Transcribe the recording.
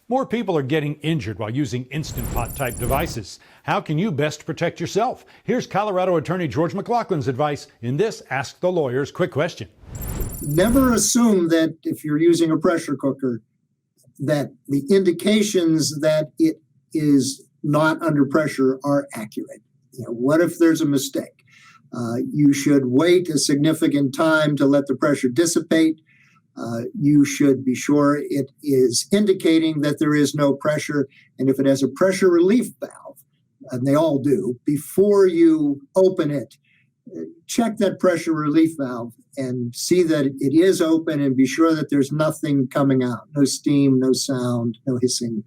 More people are getting injured while using Instant Pot type devices. How can you best protect yourself? Here's Colorado attorney George McLaughlin's advice in this Ask the Lawyer's Quick Question. Never assume that if you're using a pressure cooker that the indications that it is not under pressure are accurate. What if there's a mistake? You should wait a significant time to let the pressure dissipate. You should be sure it is indicating that there is no pressure. And if it has a pressure relief valve, and they all do, before you open it, check that pressure relief valve and see that it is open and be sure that there's nothing coming out, no steam, no sound, no hissing.